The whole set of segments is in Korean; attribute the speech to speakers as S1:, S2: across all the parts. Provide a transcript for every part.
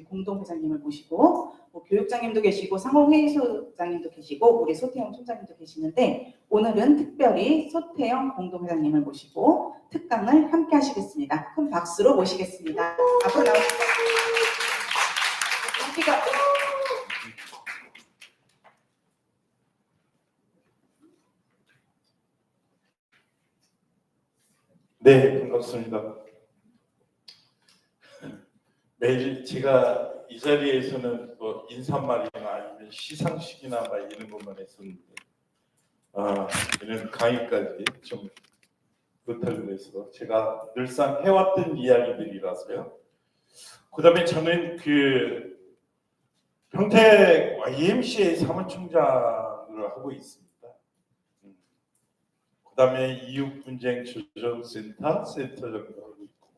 S1: 저희 공동회장님을 모시고 교육장님도 계시고 상호회의소장님도 계시고 우리 소태영 총장님도 계시는데 오늘은 특별히 소태영 공동회장님을 모시고 특강을 함께 하시겠습니다. 큰 박수로 모시겠습니다. 앞으로 나오십시오.
S2: 네, 반갑습니다. 매일 제가 이 자리에서는 뭐 인사말이나 아니면 시상식이나 막 이런 것만 했었는데 이런 강의까지 좀 부탁을 해서 제가 늘상 해왔던 이야기들이라서요. 그 다음에 저는 그 평택 YMCA 사무총장을 하고 있습니다. 그 다음에 이웃분쟁 조정센터 센터장도 하고 있고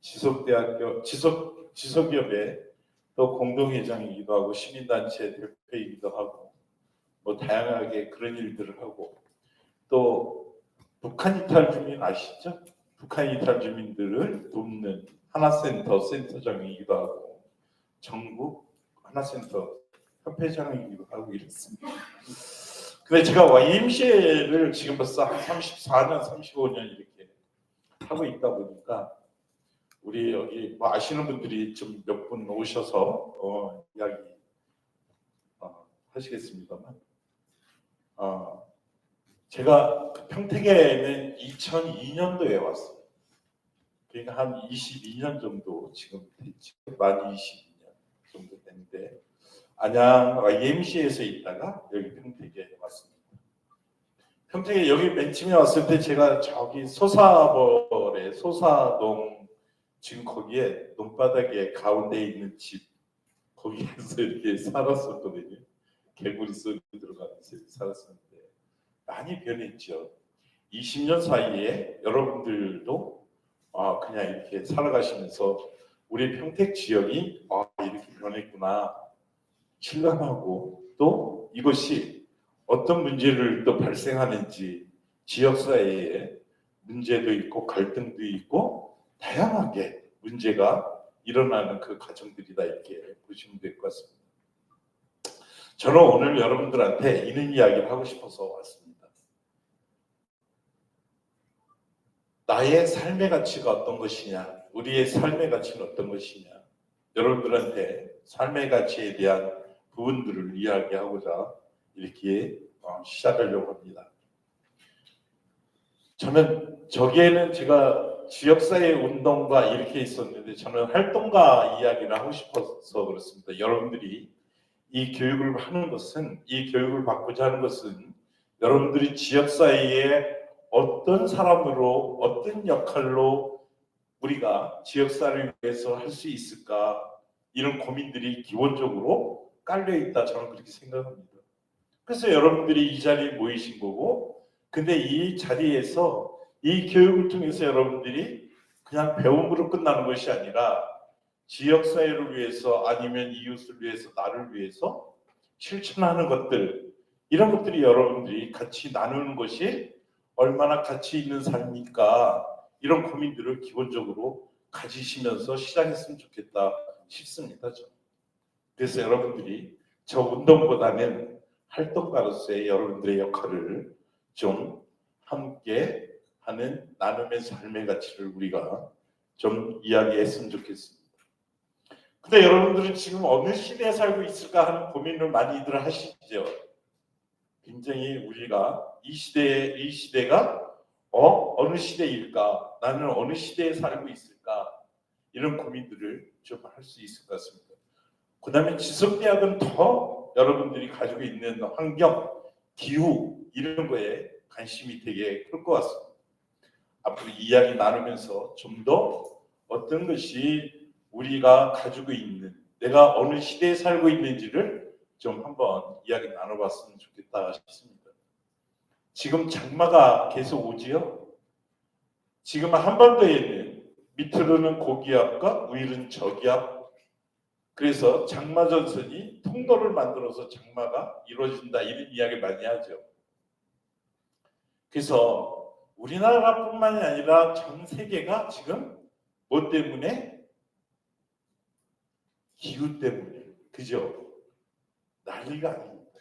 S2: 지속대학교 지속기업의 또 공동회장이기도 하고 시민단체 대표이기도 하고 뭐 다양하게 그런 일들을 하고 또 북한 이탈 주민 아시죠? 북한 이탈 주민들을 돕는 하나센터 센터장이기도 하고 전국 하나센터 협회장이기도 하고 이랬습니다. 근데 제가 YMCA를 지금 벌써 한 34년, 35년 이렇게 하고 있다 보니까 우리 여기 뭐 아시는 분들이 좀 몇 분 오셔서 이야기 하시겠습니다만 제가 평택에는 2002년도에 왔어요. 그러니까 한 22년 정도 지금 됐죠. 만 22년 정도 됐는데 안양 YMCA에서 있다가 여기 평택에 왔습니다. 평택에 여기 맨 처음에 왔을 때 제가 저기 소사벌의 소사동 지금 거기에 논바닥에 가운데 있는 집 거기에서 이렇게 살았었거든요. 개구리 소리 들어가면서 살았었는데 많이 변했죠. 20년 사이에 여러분들도 그냥 이렇게 살아가시면서 우리 평택 지역이 이렇게 변했구나 실감하고 또 이것이 어떤 문제를 또 발생하는지 지역사회에 문제도 있고 갈등도 있고 다양하게 문제가 일어나는 그 과정들이다 이렇게 보시면 될 것 같습니다. 저는 오늘 여러분들한테 이런 이야기를 하고 싶어서 왔습니다. 나의 삶의 가치가 어떤 것이냐, 우리의 삶의 가치는 어떤 것이냐, 여러분들한테 삶의 가치에 대한 부분들을 이야기하고자 이렇게 시작하려고 합니다. 저는 저기에는 제가 지역사회 운동가 이렇게 있었는데 저는 활동가 이야기를 하고 싶어서 그렇습니다. 여러분들이 이 교육을 하는 것은, 이 교육을 받고자 하는 것은 여러분들이 지역사회에 어떤 사람으로 어떤 역할로 우리가 지역사회를 위해서 할 수 있을까 이런 고민들이 기본적으로 깔려있다 저는 그렇게 생각합니다. 그래서 여러분들이 이 자리에 모이신 거고 근데 이 자리에서 이 교육을 통해서 여러분들이 그냥 배움으로 끝나는 것이 아니라 지역사회를 위해서 아니면 이웃을 위해서 나를 위해서 실천하는 것들 이런 것들이 여러분들이 같이 나누는 것이 얼마나 가치 있는 삶일까 이런 고민들을 기본적으로 가지시면서 시작했으면 좋겠다 싶습니다. 그래서 여러분들이 저 운동보다는 활동가로서의 여러분들의 역할을 좀 함께 하는 나눔의 삶의 가치를 우리가 좀 이야기했으면 좋겠습니다. 근데 여러분들은 지금 어느 시대에 살고 있을까 하는 고민을 많이들 하시죠. 굉장히 우리가 이 시대가 어느 시대일까? 나는 어느 시대에 살고 있을까? 이런 고민들을 좀 할 수 있을 것 같습니다. 그 다음에 지속대학은 더 여러분들이 가지고 있는 환경, 기후 이런 거에 관심이 되게 클 것 같습니다. 앞으로 이야기 나누면서 좀 더 어떤 것이 우리가 가지고 있는 내가 어느 시대에 살고 있는지를 좀 한번 이야기 나눠봤으면 좋겠다 싶습니다. 지금 장마가 계속 오지요. 지금 한반도에는 밑으로는 고기압과 위로는 저기압 그래서 장마 전선이 통로를 만들어서 장마가 이루어진다 이런 이야기 많이 하죠. 그래서 우리나라뿐만이 아니라 전 세계가 지금 뭐 때문에 기후 때문에, 그죠? 난리가 아닙니다.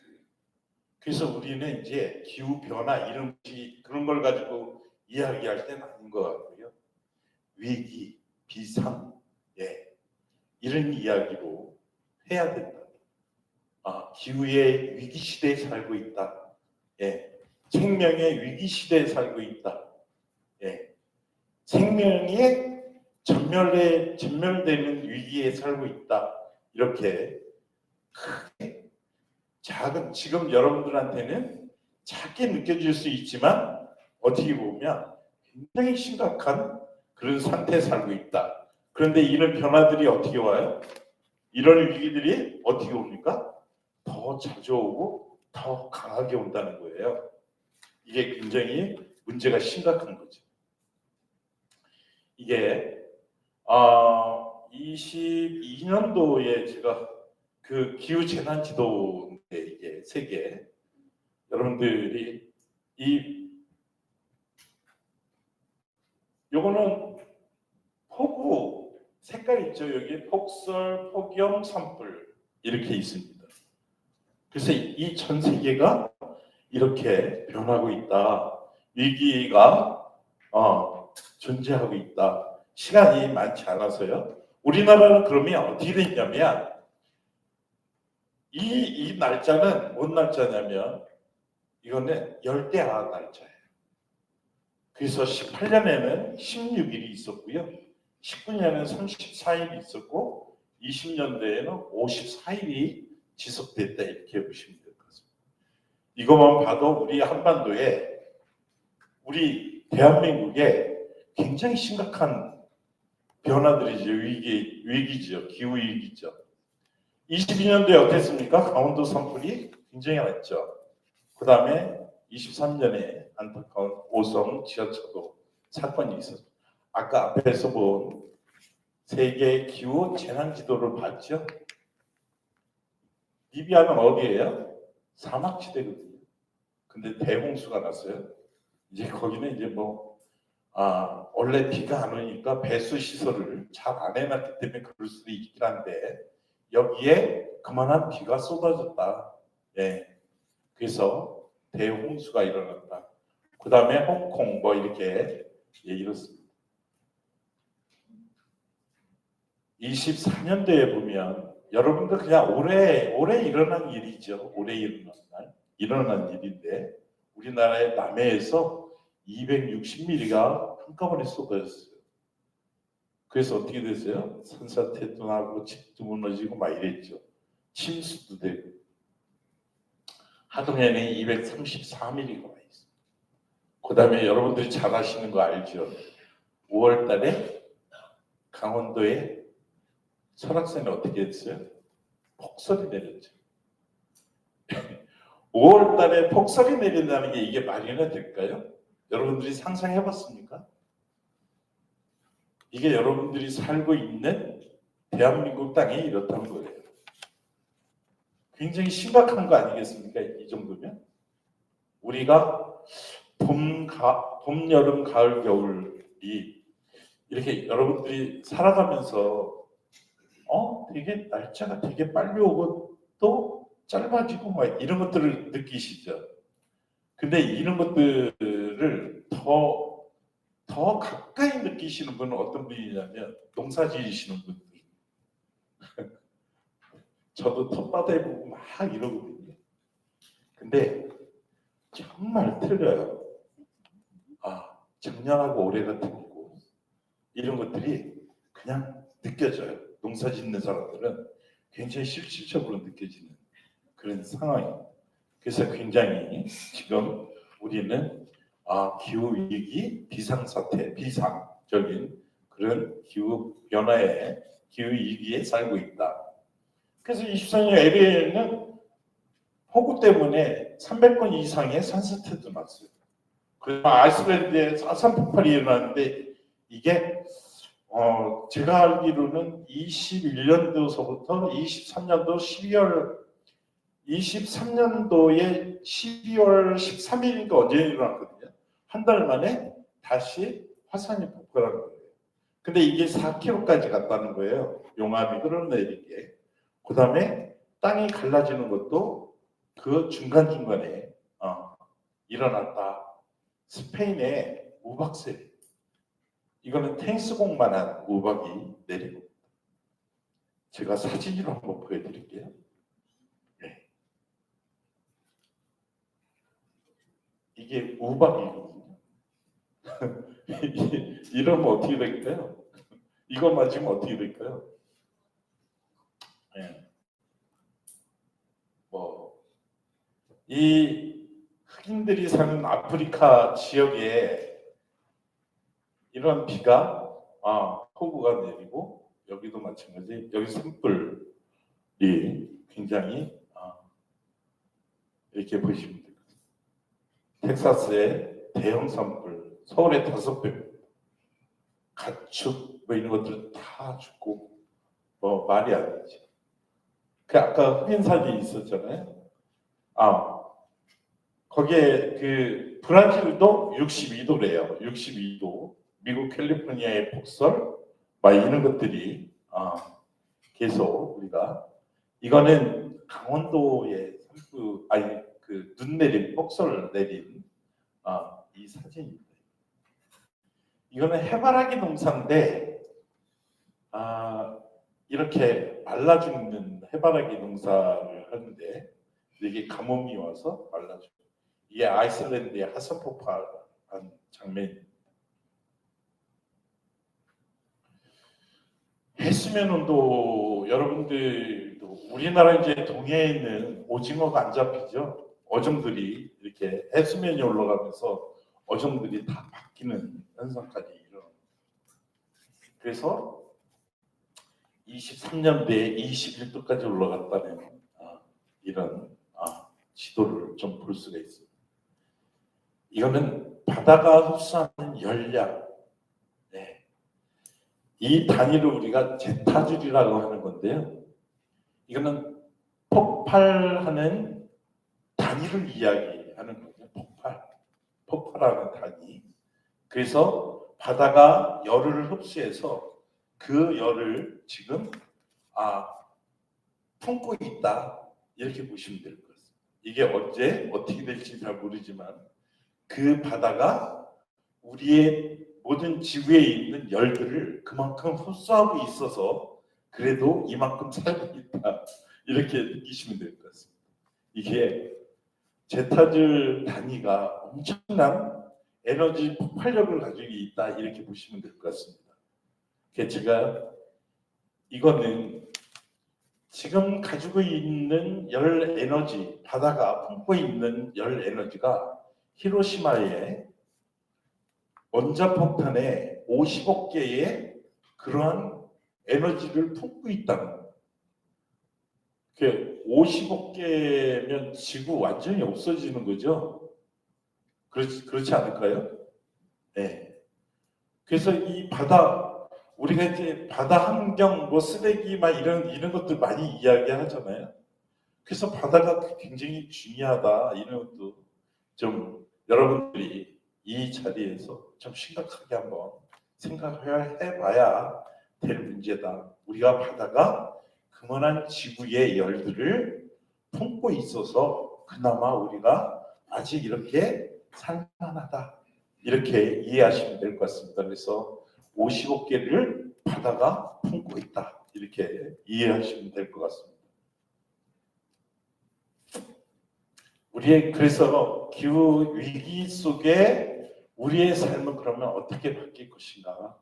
S2: 그래서 우리는 이제 기후 변화 이런 그런 걸 가지고 이야기할 때는 아닌 것 같고요. 위기, 비상, 예, 이런 이야기로 해야 된다. 기후의 위기 시대에 살고 있다. 예, 생명의 위기 시대에 살고 있다. 예, 생명이 전멸되는 위기에 살고 있다. 이렇게 크게 작은, 지금 여러분들한테는 작게 느껴질 수 있지만 어떻게 보면 굉장히 심각한 그런 상태에 살고 있다. 그런데 이런 변화들이 어떻게 와요? 이런 위기들이 어떻게 옵니까? 더 자주 오고 더 강하게 온다는 거예요. 이게 굉장히 문제가 심각한 거죠. 이게 22년도에 제가 그 기후 재난 지도인데, 이게 세계, 여러분들이 요거는 폭우 색깔 있죠? 여기 폭설, 폭염, 산불 이렇게 있습니다. 그래서 이 전 세계가 이렇게 변하고 있다. 위기가 존재하고 있다. 시간이 많지 않아서요. 우리나라는 그러면 어떻게 됐냐면 이 날짜는 뭔 날짜냐면 이거는 열대야 날짜예요. 그래서 18년에는 16일이 있었고요. 19년에는 34일이 있었고 20년대에는 54일이 지속됐다, 이렇게 보시면 될 것 같습니다. 이것만 봐도 우리 한반도에, 우리 대한민국에 굉장히 심각한 변화들이죠. 위기죠. 기후 위기죠. 22년도에 어땠습니까? 강원도 산불이 굉장히 났죠. 그 다음에 23년에 안타까운 오송 지하차도 사건이 있었죠. 아까 앞에서 본 세계 기후 재난 지도를 봤죠. 리비아는 어디예요? 사막지대거든요. 근데 대홍수가 났어요. 이제 거기는 이제 원래 비가 안 오니까 배수 시설을 잘 안 해놨기 때문에 그럴 수도 있긴 한데 여기에 그만한 비가 쏟아졌다. 예. 그래서 대홍수가 일어났다. 그 다음에 홍콩 이렇게, 예, 이렇습니다. 24년도에 보면 여러분들 그냥 올해 일어난 일이죠. 올해 일어난 일인데 우리나라의 남해에서 260mm가 한꺼번에 쏟아졌어요. 그래서 어떻게 됐어요? 산사태도 나고 집도 무너지고 막 이랬죠. 침수도 되고. 하동에는 234mm가 와 있어요. 그 다음에 여러분들이 잘 아시는 거 알죠? 5월 달에 강원도에 설악산에 어떻게 했어요? 폭설이 내렸죠. 5월 달에 폭설이 내린다는 게 이게 말이나 될까요? 여러분들이 상상해 봤습니까? 이게 여러분들이 살고 있는 대한민국 땅이 이렇다는 거예요. 굉장히 심각한 거 아니겠습니까? 이 정도면. 우리가 봄, 여름, 가을, 겨울이 이렇게 여러분들이 살아가면서 되게 날짜가 되게 빨리 오고 또 짧아지고 막 이런 것들을 느끼시죠. 근데 이런 것들을 더 가까이 느끼시는 분은 어떤 분이냐면 농사 지으시는 분들. 저도 텃밭에 보고 막 이러거든요. 근데 정말 틀려요. 작년하고 올해가 틀리고 이런 것들이 그냥 느껴져요. 농사 짓는 사람들은 굉장히 실질적으로 느껴지는 그런 상황이에요. 그래서 굉장히 지금 우리는 기후 위기, 비상사태, 비상적인 그런 기후 변화의 기후 위기에 살고 있다. 그래서 24년 LA에는 폭우 때문에 300건 이상의 산사태도 났어요. 그래서 아이슬란드에 사산 폭발이 일어났는데 이게 제가 알기로는 21년도서부터 23년도 23년도에 12월 13일인가 언제 일어났거든요. 한 달 만에 다시 화산이 폭발한 거예요. 근데 이게 4km까지 갔다는 거예요. 용암이 흘러내린 게. 그 다음에 땅이 갈라지는 것도 그 중간중간에 일어났다. 스페인의 우박새. 이거는 테니스공만한 우박이 내리고. 제가 사진으로 한번 보여드릴게요. 네. 이게 우박이거든요. 이러면 어떻게 될까요? 이거 맞으면 어떻게 될까요? 네. 이 흑인들이 사는 아프리카 지역에 이런 비가 폭우가 내리고 여기도 마찬가지. 여기 산불이 굉장히 이렇게 보시면 돼요. 텍사스의 대형 산불, 서울의 5배, 가축 뭐 이런 것들 다 죽고 말이 안 되죠. 그 아까 흑인 사진이 있었잖아요. 거기에 그 브라질도 62도래요. 62도. 미국 캘리포니아의 폭설, 막 이런 것들이 계속 우리가 이거는 강원도의 산불 그 눈 내린 폭설 내린 이 사진입니다. 이거는 해바라기 농사인데 이렇게 말라 죽는 해바라기 농사를 하는데 이게 가뭄이 와서 말라 죽는. 이게 아이슬란드의 화산 폭발한 장면입니다. 해수면 온도 여러분들도 우리나라 이제 동해에 있는 오징어가 안 잡히죠. 어종들이 이렇게 해수면이 올라가면서 어종들이 다 바뀌는 현상까지 일어납니다. 그래서 23년대에 21도까지 올라갔다는 이런 지도를 좀 볼 수가 있습니다. 이거는 바다가 흡수하는 열량, 네. 이 단위를 우리가 제타줄이라고 하는 건데요. 이거는 폭발하는 단위를 이야기하는 거죠. 폭발하는 단위. 그래서 바다가 열을 흡수해서 그 열을 지금 품고 있다 이렇게 보시면 될 것 같습니다. 이게 언제 어떻게 될지 잘 모르지만 그 바다가 우리의 모든 지구에 있는 열들을 그만큼 흡수하고 있어서 그래도 이만큼 살고 있다 이렇게 느끼시면 될 것 같습니다. 이게 제타줄 단위가 엄청난 에너지 폭발력을 가지고 있다 이렇게 보시면 될 것 같습니다. 제가 이거는 지금 가지고 있는 열 에너지, 바다가 품고 있는 열 에너지가 히로시마의 원자폭탄에 50억 개의 그러한 에너지를 품고 있다는 거예요. 50억 개면 지구 완전히 없어지는 거죠. 그렇지 않을까요? 네. 그래서 이 바다 우리가 이제 바다 환경, 뭐 쓰레기 막 이런 것들 많이 이야기하잖아요. 그래서 바다가 굉장히 중요하다 이런 것도 좀 여러분들이 이 자리에서 좀 심각하게 한번 생각해봐야 될 문제다. 우리가 바다가 그만한 지구의 열들을 품고 있어서 그나마 우리가 아직 이렇게 살만하다 이렇게 이해하시면 될 것 같습니다. 그래서 50억 개를 바다가 품고 있다 이렇게 이해하시면 될 것 같습니다. 그래서 기후 위기 속에 우리의 삶은 그러면 어떻게 바뀔 것인가?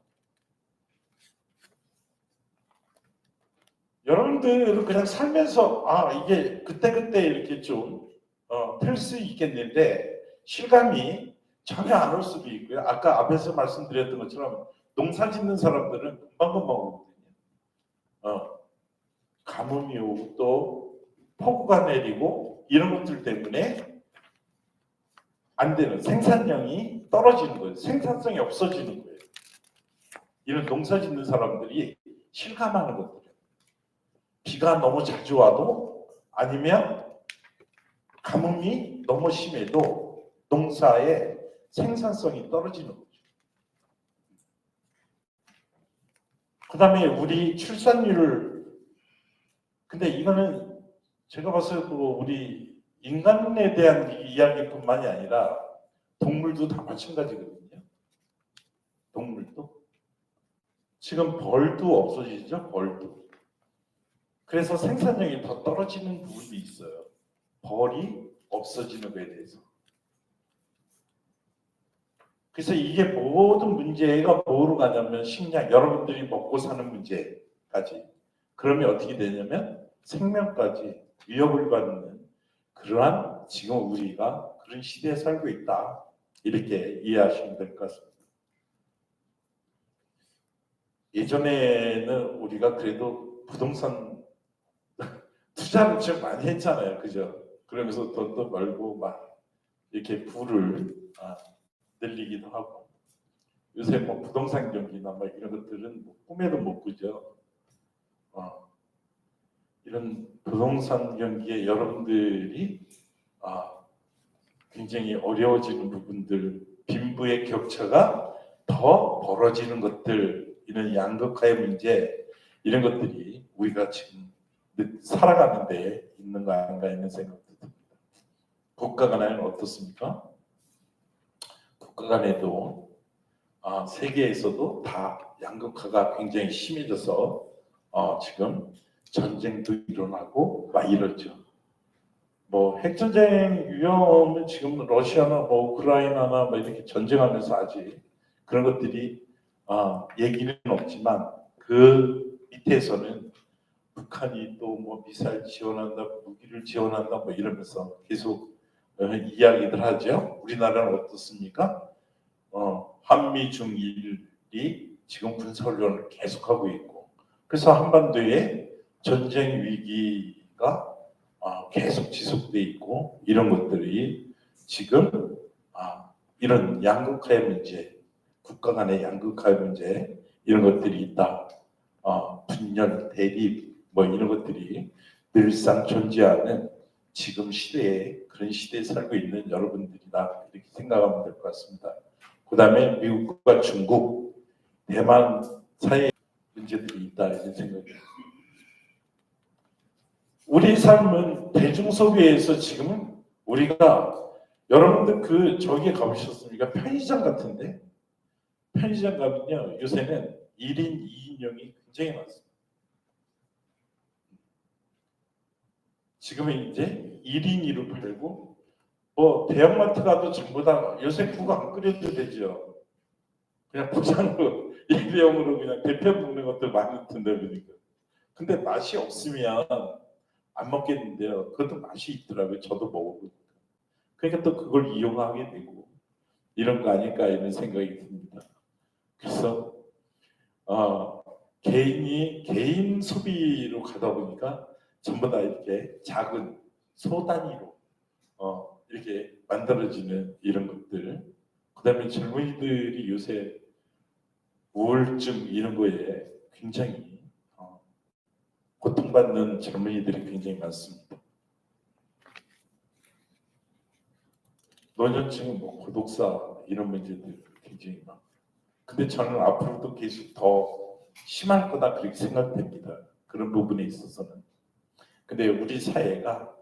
S2: 여러분들은 그냥 살면서 이게 그때 이렇게 좀 될 수 있겠는데 실감이 전혀 안 올 수도 있고요. 아까 앞에서 말씀드렸던 것처럼 농사 짓는 사람들은 금방금방 오거든요. 가뭄이 오고 또 폭우가 내리고 이런 것들 때문에 안 되는 생산량이 떨어지는 거예요. 생산성이 없어지는 거예요. 이런 농사 짓는 사람들이 실감하는 것들이에요. 비가 너무 자주 와도 아니면 가뭄이 너무 심해도 농사의 생산성이 떨어지는 거죠. 그다음에 우리 출산율, 근데 이거는 제가 봤을 때 우리 인간에 대한 이야기뿐만이 아니라 동물도 다 마찬가지거든요. 동물도 지금 벌도 없어지죠. 벌도. 그래서 생산력이 더 떨어지는 부분도 있어요. 벌이 없어지는 거에 대해서. 그래서 이게 모든 문제가 뭐로 가냐면 식량, 여러분들이 먹고 사는 문제까지. 그러면 어떻게 되냐면 생명까지 위협을 받는 그러한 지금 우리가 그런 시대에 살고 있다. 이렇게 이해하시면 될 것 같습니다. 예전에는 우리가 그래도 부동산 투자를 좀 많이 했잖아요. 그죠? 그러면서 돈도 벌고 막 이렇게 부를 늘리기도 하고. 요새 뭐 부동산 경기나 뭐 이런 것들은 뭐 꿈에도 못 꾸죠. 이런 부동산 경기에 여러분들이 굉장히 어려워지는 부분들, 빈부의 격차가 더 벌어지는 것들, 이런 양극화의 문제, 이런 것들이 우리가 지금 살아가는 데 있는 거 아닌가 있는 생각도 듭니다. 국가 간에는 어떻습니까? 국가 간에도 세계에서도 다 양극화가 굉장히 심해져서 지금 전쟁도 일어나고 막 이러죠. 뭐 핵전쟁 위험은 지금 러시아나 뭐 우크라이나나 뭐 이렇게 전쟁하면서 아직 그런 것들이 얘기는 없지만 그 밑에서는 북한이 또 뭐 미사일 지원한다, 무기를 지원한다 뭐 이러면서 계속 이야기들 하죠. 우리나라는 어떻습니까? 한미 중일이 지금 군사훈련을 계속하고 있고, 그래서 한반도에 전쟁 위기가 계속 지속돼 있고, 이런 것들이 지금 이런 양극화의 문제, 국가 간의 양극화의 문제, 이런 것들이 있다. 분열, 대립 뭐 이런 것들이 늘상 존재하는 지금 시대에, 그런 시대에 살고 있는 여러분들이다, 이렇게 생각하면 될 것 같습니다. 그 다음에 미국과 중국, 대만 사이에 문제들이 있다, 이런 생각이에요. 우리 삶은 대중소비에서 지금은 우리가, 여러분들 저기에 가보셨습니까? 편의점 같은데, 편의점 가면요 요새는 1인 2인용이 굉장히 많습니다. 지금은 이제 1인 2로 팔고, 뭐 대형마트 가도 전부 다 요새 국 안 끓여도 되죠. 그냥 포장으로 일회용으로 그냥 대표 먹는 것들 많이 든다 보니까. 근데 맛이 없으면 안 먹겠는데요. 그것도 맛이 있더라고요. 저도 먹어보니까. 그러니까 또 그걸 이용하게 되고 이런 거 아닐까 이런 생각이 듭니다. 그래서 개인 소비로 가다 보니까 전부 다 이렇게 작은 소 단위로 이렇게 만들어지는 이런 것들. 그다음에 젊은이들이 요새 우울증 이런 거에 굉장히 고통받는 젊은이들이 굉장히 많습니다. 노년층은 뭐 고독사 이런 문제들 굉장히 많고. 근데 저는 앞으로도 계속 더 심할 거다 그렇게 생각됩니다. 그런 부분에 있어서는. 근데 우리 사회가,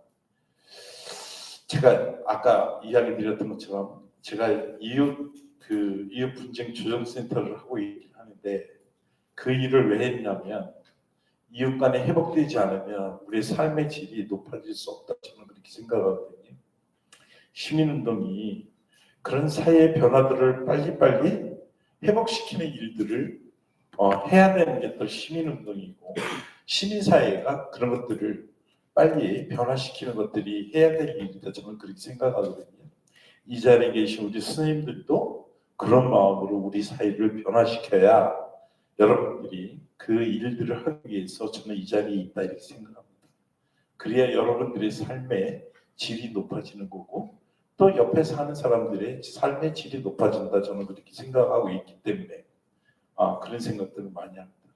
S2: 제가 아까 이야기 드렸던 것처럼 제가 이웃 분쟁 조정센터를 하고 있긴 하는데, 그 일을 왜 했냐면 이웃 간에 회복되지 않으면 우리의 삶의 질이 높아질 수 없다, 저는 그렇게 생각하거든요. 시민운동이 그런 사회의 변화들을 빨리빨리 회복시키는 일들을 해야 되는 게 또 시민운동이고, 시민사회가 그런 것들을 빨리 변화시키는 것들이 해야 될 일이다, 저는 그렇게 생각하거든요. 이 자리에 계신 우리 스님들도 그런 마음으로 우리 사회를 변화시켜야 여러분들이 그 일들을 하기 위해서 저는 이 자리에 있다, 이렇게 생각합니다. 그래야 여러분들의 삶의 질이 높아지는 거고, 또 옆에 사는 사람들의 삶의 질이 높아진다, 저는 그렇게 생각하고 있기 때문에 그런 생각들을 많이 합니다.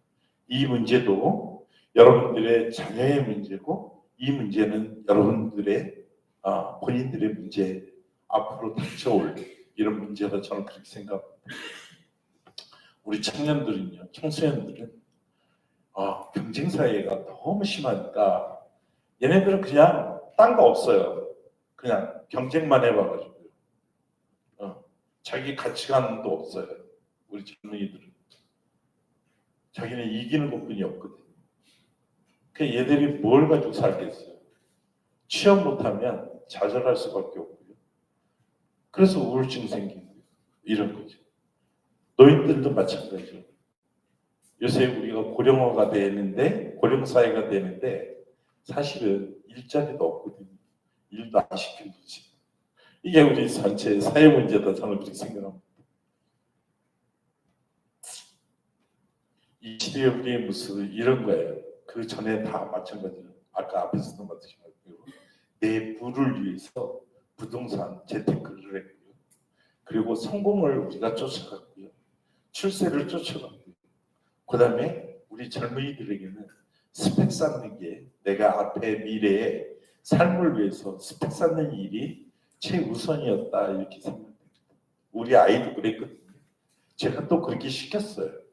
S2: 이 문제도 여러분들의 자녀의 문제고, 이 문제는 여러분들의 본인들의 문제, 앞으로 닥쳐올 이런 문제다, 저는 그렇게 생각합니다. 우리 청년들은요, 청소년들은 경쟁 사회가 너무 심하니까 얘네들은 그냥 딴 거 없어요. 그냥 경쟁만 해봐가지고 자기 가치관도 없어요. 우리 젊은이들은 자기는 이기는 것뿐이 없거든. 그 얘들이 뭘 가지고 살겠어요? 취업 못하면 좌절할 수밖에 없고요. 그래서 우울증 생기는 거예요. 이런 거죠. 노인들도 마찬가지죠. 요새 우리가 고령화가 되는데 고령 사회가 되는데 사실은 일자리도 없거든요. 일도 안 시켜주지. 이게 우리 전체 사회 문제다 저는 그렇게 생각합니다. 이 시대의 우리의 모습은 이런 거예요. 그 전에 다 마찬가지로 아까 앞에서도 마찬가지고 내 부를 위해서 부동산 재테크를 했고요. 그리고 성공을 우리가 쫓아갔고요. 출세를 쫓아갔고요. 그 다음에 우리 젊은이들에게는 스펙 쌓는 게 내가 앞에 미래에 삶을 위해서 스펙 쌓는 일이 최우선이었다 이렇게 생각합니다. 우리 아이도 그랬거든요. 제가 또 그렇게 시켰어요.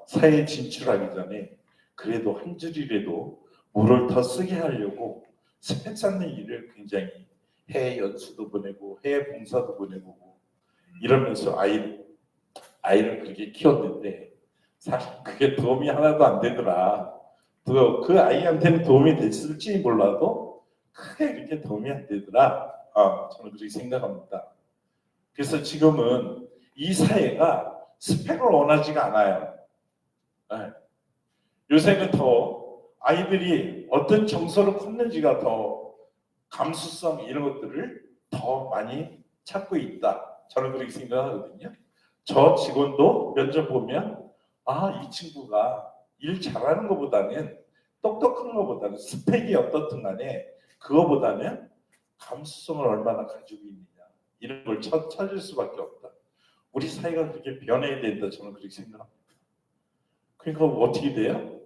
S2: 사회에 진출하기 전에 그래도 한 줄이라도 뭐를 더 쓰게 하려고 스펙 쌓는 일을 굉장히 해외 연수도 보내고 해외 봉사도 보내고 이러면서 아이를 그렇게 키웠는데 사실 그게 도움이 하나도 안 되더라. 그 아이한테는 도움이 됐을지 몰라도 크게 그렇게 도움이 안 되더라. 저는 그렇게 생각합니다. 그래서 지금은 이 사회가 스펙을 원하지가 않아요. 네. 요새는 더 아이들이 어떤 정서를 컸는지가 더 감수성 이런 것들을 더 많이 찾고 있다. 저는 그렇게 생각하거든요. 저 직원도 면접 보면 이 친구가 일 잘하는 것보다는 똑똑한 것보다는 스펙이 어떻든 간에 그거보다는 감수성을 얼마나 가지고 있느냐 이런 걸 찾을 수밖에 없다. 우리 사회가 그렇게 변해야 된다. 저는 그렇게 생각합니다. 그러니까 어떻게 돼요?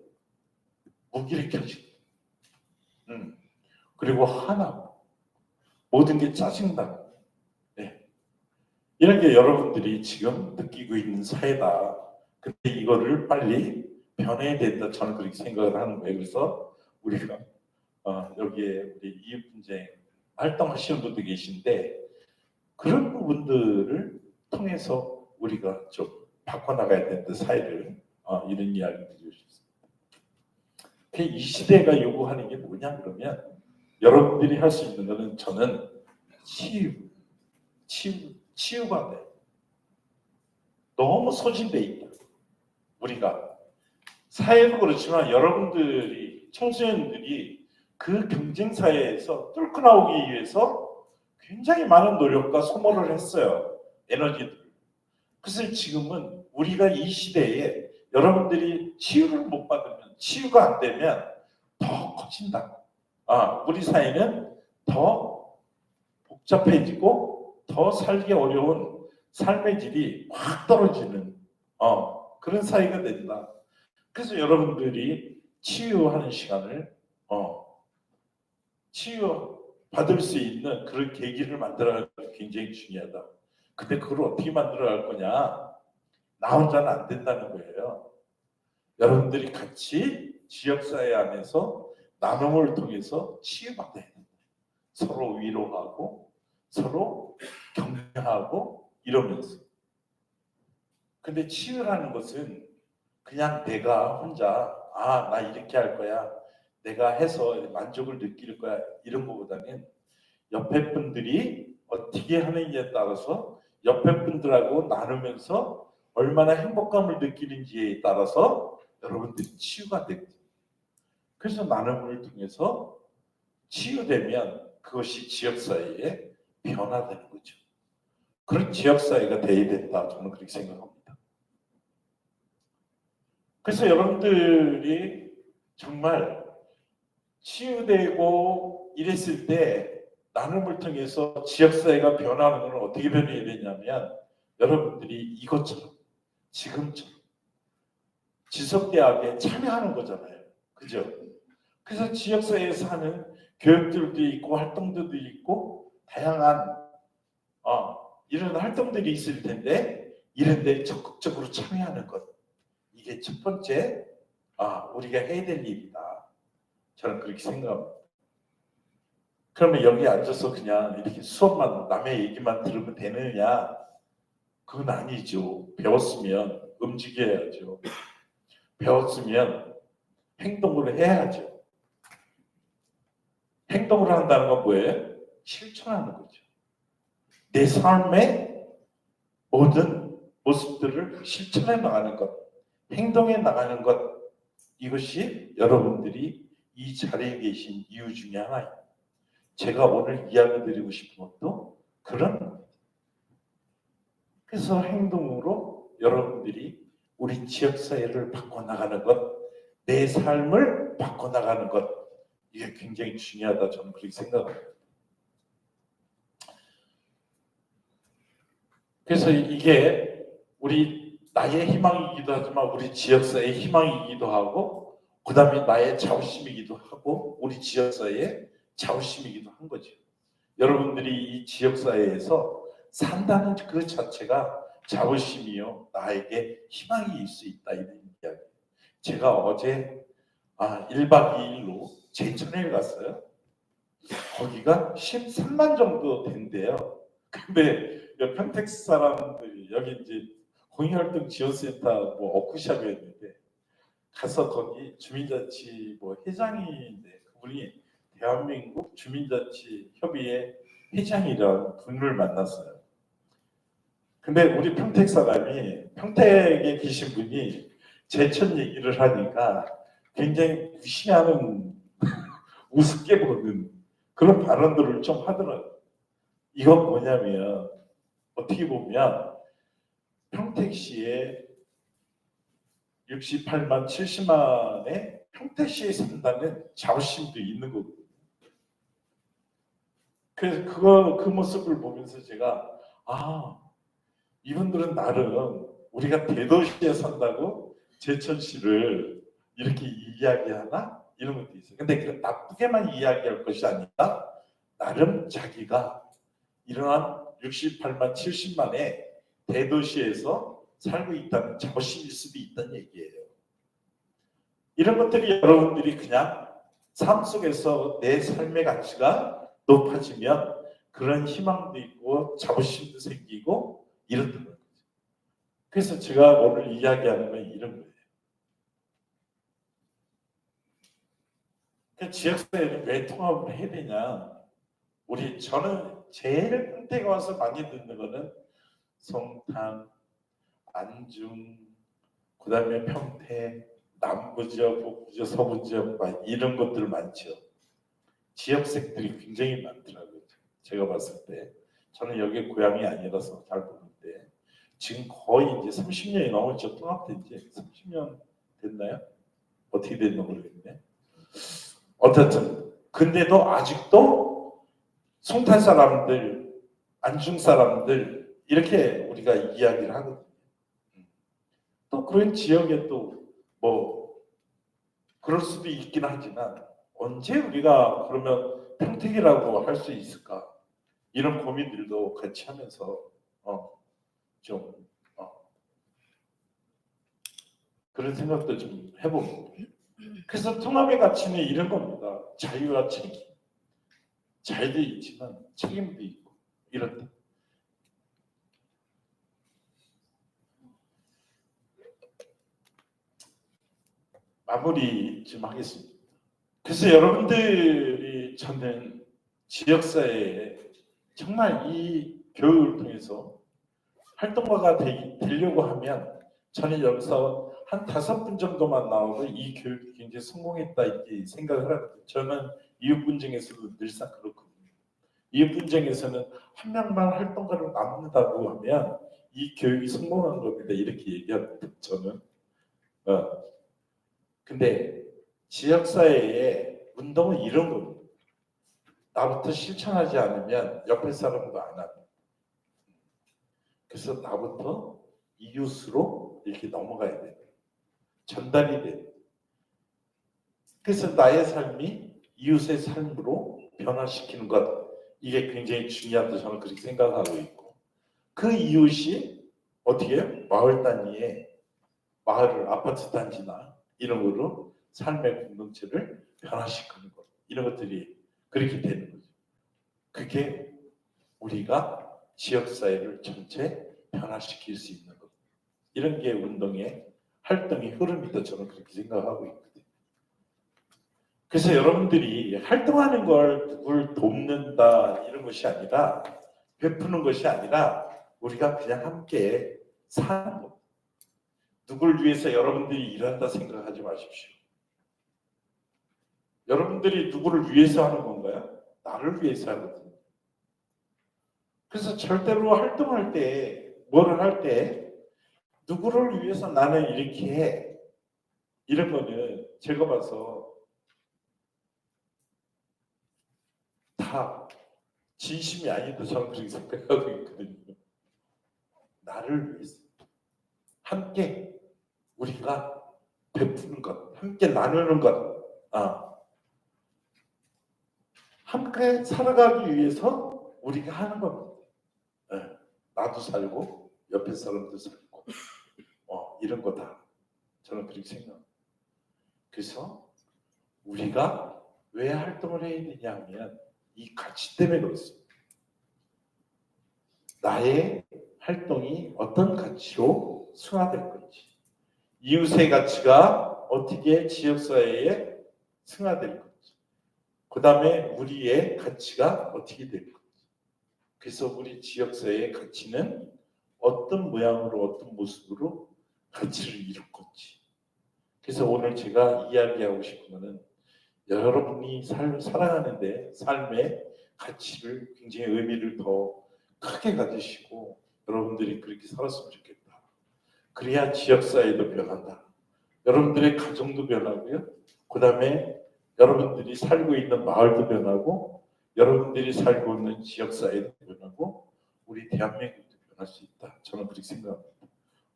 S2: 무기력해지고 그리고 화나고 모든 게 짜증나고 이런 게 여러분들이 지금 느끼고 있는 사회다. 근데 이거를 빨리 변해야 된다. 저는 그렇게 생각을 하는 거예요. 그래서 우리가 여기에 우리 이웃분쟁 활동하시는 분들 계신데 그런 부분들을 통해서 우리가 좀 바꿔나가야 된다. 사회를 이런 이야기 드리고 싶습니다. 이 시대가 요구하는 게 뭐냐 그러면 여러분들이 할 수 있는 거는 저는 치유가 돼. 너무 소진돼 있다. 우리가 사회도 그렇지만 여러분들이 청소년들이 그 경쟁 사회에서 뚫고 나오기 위해서 굉장히 많은 노력과 소모를 했어요. 에너지들. 그래서 지금은 우리가 이 시대에 여러분들이 치유를 못 받으면 치유가 안 되면 더 커진다. 우리 사회는 더 복잡해지고 더 살기 어려운 삶의 질이 확 떨어지는 그런 사회가 된다. 그래서 여러분들이 치유하는 시간을 치유 받을 수 있는 그런 계기를 만들어가는 게 굉장히 중요하다. 근데 그걸 어떻게 만들어갈 거냐? 나 혼자는 안 된다는 거예요. 여러분들이 같이 지역사회 안에서 나눔을 통해서 치유받아야 된다. 서로 위로하고 서로 격려하고 이러면서. 근데 치유라는 것은 그냥 내가 혼자 나 이렇게 할 거야. 내가 해서 만족을 느낄 거야. 이런 것보다는 옆에 분들이 어떻게 하느냐에 따라서 옆에 분들하고 나누면서 얼마나 행복감을 느끼는지에 따라서 여러분들이 치유가 되거든요. 그래서 나눔을 통해서 치유되면 그것이 지역사회에 변화되는 거죠. 그런 지역사회가 돼야 된다. 저는 그렇게 생각합니다. 그래서 여러분들이 정말 치유되고 이랬을 때 나눔을 통해서 지역사회가 변하는 건 어떻게 변해야 되냐면 여러분들이 이것처럼 지금처럼 지석대학에 참여하는 거잖아요. 그죠? 그래서 지역사회에서 하는 교육들도 있고 활동들도 있고 다양한 이런 활동들이 있을 텐데 이런 데 적극적으로 참여하는 것. 이게 첫 번째 우리가 해야 될 일이다. 저는 그렇게 생각합니다. 그러면 여기 앉아서 그냥 이렇게 수업만 남의 얘기만 들으면 되느냐? 그건 아니죠. 배웠으면 움직여야죠. 배웠으면 행동을 해야죠. 행동을 한다는 건 뭐예요? 실천하는 거죠. 내 삶의 모든 모습들을 실천해 나가는 것, 행동해 나가는 것, 이것이 여러분들이 이 자리에 계신 이유 중에 하나입니다. 제가 오늘 이야기 드리고 싶은 것도 그런 겁니다. 그래서 행동으로 여러분들이 우리 지역사회를 바꿔나가는 것, 내 삶을 바꿔나가는 것, 이게 굉장히 중요하다 저는 그렇게 생각합니다. 그래서 이게 우리 나의 희망이기도 하지만 우리 지역사회의 희망이기도 하고 그 다음에 나의 자부심이기도 하고 우리 지역사회의 자부심이기도 한 거죠. 여러분들이 이 지역사회에서 산다는 그 자체가 자부심이요 나에게 희망일 수 있다 이런 이야기. 제가 어제 1박 2일로 제천에 갔어요. 거기가 13만 정도 된대요. 근데 평택 사람들이 여기 이제 공익활동 지원센터 워크숍이었는데 가서 거기 주민자치 회장인데 그분이 대한민국 주민자치 협의회 회장이라는 분을 만났어요. 근데 우리 평택 사람이 평택에 계신 분이 제천 얘기를 하니까 굉장히 무시하는 우습게 보는 그런 발언들을 좀 하더라고요. 이건 뭐냐면 어떻게 보면 평택시에 68만 70만에 평택시에 산다는 자부심도 있는 거거든요. 그래서 그 모습을 보면서 제가 이분들은 나름 우리가 대도시에 산다고 제천시를 이렇게 이야기하나? 이런 것도 있어요. 근데 그 나쁘게만 이야기할 것이 아니라 나름 자기가 이러한 68만 70만의 대도시에서 살고 있다는 자부심일 수도 있다는 얘기예요. 이런 것들이 여러분들이 그냥 삶 속에서 내 삶의 가치가 높아지면 그런 희망도 있고 자부심도 생기고 이렇다는 거죠. 그래서 제가 오늘 이야기하는 건 이런 거예요. 그 지역사회는 왜 통합을 해야 되냐? 저는 제일 평택에 와서 많이 듣는 거는 송탄, 안중, 그 다음에 평택, 남부지역, 북부지역, 서부지역 이런 것들 많죠. 지역색들이 굉장히 많더라고요. 제가 봤을 때 저는 여기 고향이 아니라서 잘 모르는데 지금 거의 이제 30년이 넘었죠. 통합된 지 30년 됐나요? 어떻게 됐는지 모르겠네. 어쨌든 근데도 아직도 송탄 사람들, 안중 사람들 이렇게 우리가 이야기를 하거든요. 또 그런 지역에 또 그럴 수도 있긴 하지만 언제 우리가 그러면 평택이라고 할 수 있을까? 이런 고민들도 같이 하면서 그런 생각도 좀 해보고. 그래서 통합의 가치는 이런 겁니다. 자유와 책임. 자유도 있지만 책임도 있고 이렇다. 마무리 좀 하겠습니다. 그래서 여러분들이 저는 지역사회에 정말 이 교육을 통해서 활동가가 되려고 하면 저는 여기서 한 5분 정도만 나오고 이 교육이 굉장히 성공했다 이렇게 생각을 하거든요. 저는 이웃분쟁에서도 늘상 그렇거든요. 이웃분쟁에서는 한 명만 활동가로 남는다고 하면 이 교육이 성공한 겁니다. 이렇게 얘기합니다. 저는. 근데 지역사회의 운동은 이런 겁니다. 나부터 실천하지 않으면 옆에 사람도 안 합니다. 그래서 나부터 이웃으로 이렇게 넘어가야 돼요. 전달이 돼요. 그래서 나의 삶이 이웃의 삶으로 변화시키는 것, 이게 굉장히 중요하다고 저는 그렇게 생각하고 있고, 그 이웃이 어떻게 해요? 마을 단위의 마을 아파트 단지나 이름으로 삶의 공동체를 변화시키는 것, 이런 것들이 그렇게 되는 거죠. 그게 우리가 지역사회를 전체 변화시킬 수 있는 것, 이런 게 운동의 활동의 흐름이다, 저는 그렇게 생각하고 있거든요. 그래서 여러분들이 활동하는 걸 누굴 돕는다 이런 것이 아니라, 베푸는 것이 아니라 우리가 그냥 함께 사는 것. 누굴 위해서 여러분들이 일한다 생각하지 마십시오. 여러분들이 누구를 위해서 하는 건가요? 나를 위해서 하거든요. 그래서 절대로 활동할 때, 뭐를 할 때 누구를 위해서 나는 이렇게 해, 이런 거는 제가 봐서 다 진심이 아니다, 저는 그렇게 생각하고 있거든요. 나를 위해서 함께 우리가 베푸는 것, 함께 나누는 것, 함께 살아가기 위해서 우리가 하는 겁니다. 나도 살고 옆에 사람도 살고 이런 거다, 저는 그렇게 생각합니다. 그래서 우리가 왜 활동을 해야 되냐 하면 이 가치 때문에 그렇습니다. 나의 활동이 어떤 가치로 승화될 건지, 이웃의 가치가 어떻게 지역사회에 승화될 건지, 그 다음에 우리의 가치가 어떻게 될 건지, 그래서 우리 지역사회의 가치는 어떤 모양으로, 어떤 모습으로 가치를 이룰 건지. 그래서 오늘 제가 이야기하고 싶은 것은 여러분이 살아가는데 삶의 가치를, 굉장히 의미를 더 크게 가지시고 여러분들이 그렇게 살았으면 좋겠다. 그래야 지역사회도 변한다. 여러분들의 가정도 변하고요. 그 다음에 여러분들이 살고 있는 마을도 변하고, 여러분들이 살고 있는 지역사회도 변하고, 우리 대한민국도 변할 수 있다, 저는 그렇게 생각합니다.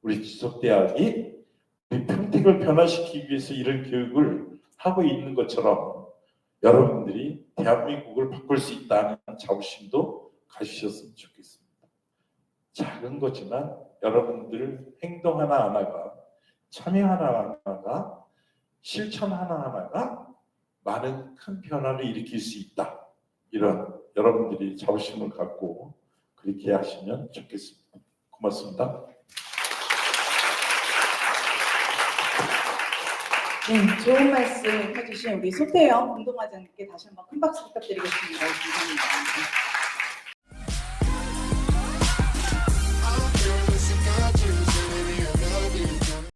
S2: 우리 지속대학이 우리 평택을 변화시키기 위해서 이런 교육을 하고 있는 것처럼 여러분들이 대한민국을 바꿀 수 있다는 자부심도 가지셨으면 좋겠습니다. 작은 거지만 여러분들 행동 하나하나가, 참여 하나하나가, 실천 하나하나가 많은 큰 변화를 일으킬 수 있다, 이런 여러분들이 자부심을 갖고 그렇게 하시면 좋겠습니다. 고맙습니다.
S1: 네, 좋은 말씀 해주신 우리 소태영 운동화장님께 다시 한번 큰 박수 부탁드리겠습니다. 감사합니다.